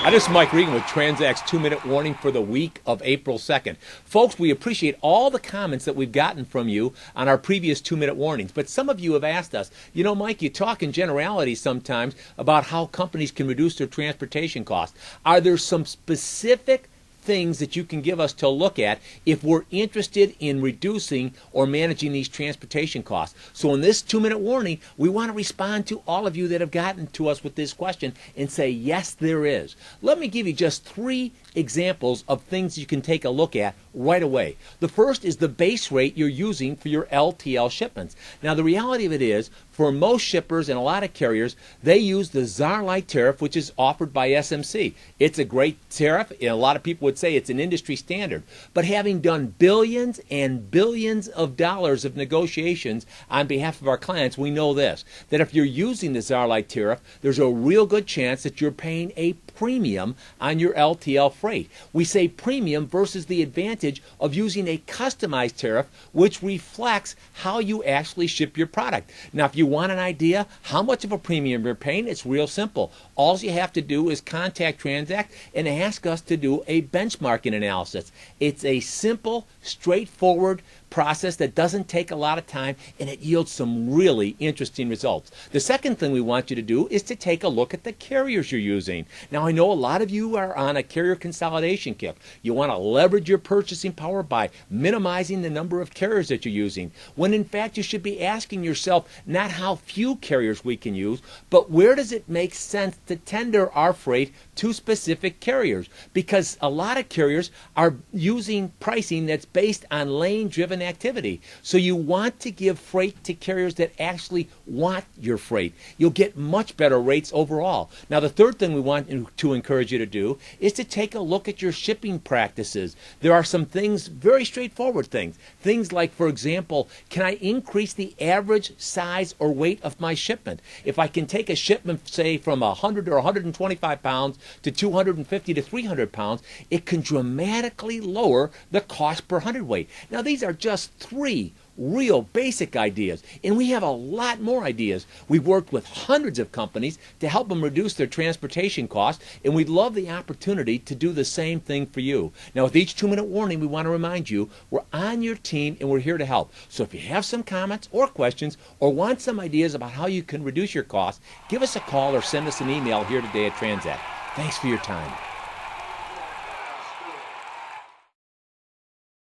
This is Mike Regan with Transact's 2-minute warning for the week of April 2nd. Folks, we appreciate all the comments that we've gotten from you on our previous 2-minute warnings. But some of you have asked us, you know, Mike, you talk in generalities sometimes about how companies can reduce their transportation costs. Are there some specific things that you can give us to look at if we're interested in reducing or managing these transportation costs? So in this 2-minute warning, we want to respond to all of you that have gotten to us with this question and say, yes, there is. Let me give you just 3 examples of things you can take a look at right away. The first is the base rate you're using for your LTL shipments. Now, the reality of it is, for most shippers and a lot of carriers, they use the Czarlife tariff, which is offered by SMC. It's a great tariff, and a lot of people would say it's an industry standard. But having done billions and billions of dollars of negotiations on behalf of our clients, we know this, that if you're using the Czarlife tariff, there's a real good chance that you're paying a premium on your LTL freight. We say premium versus the advantage of using a customized tariff, which reflects how you actually ship your product. Now, if you want an idea how much of a premium you're paying, it's real simple. All you have to do is contact Transact and ask us to do a benchmarking analysis. It's a simple, straightforward process that doesn't take a lot of time, and it yields some really interesting results. The second thing we want you to do is to take a look at the carriers you're using. Now, I know a lot of you are on a carrier consolidation kick. You want to leverage your purchasing power by minimizing the number of carriers that you're using, when in fact you should be asking yourself not how few carriers we can use, but where does it make sense to tender our freight to specific carriers, because a lot of carriers are using pricing that's based on lane-driven activity. So you want to give freight to carriers that actually want your freight. You'll get much better rates overall. Now, the third thing we want to encourage you to do is to take a look at your shipping practices. There are some things, very straightforward things. Things like, for example, can I increase the average size or weight of my shipment? If I can take a shipment, say, from 100 or 125 pounds to 250 to 300 pounds, it can dramatically lower the cost per hundredweight. Now, these are just 3 real basic ideas, and we have a lot more ideas. We've worked with hundreds of companies to help them reduce their transportation costs, and we'd love the opportunity to do the same thing for you. Now, with each 2-minute warning, we want to remind you we're on your team and we're here to help. So if you have some comments or questions or want some ideas about how you can reduce your costs, give us a call or send us an email here today at Transact. Thanks for your time.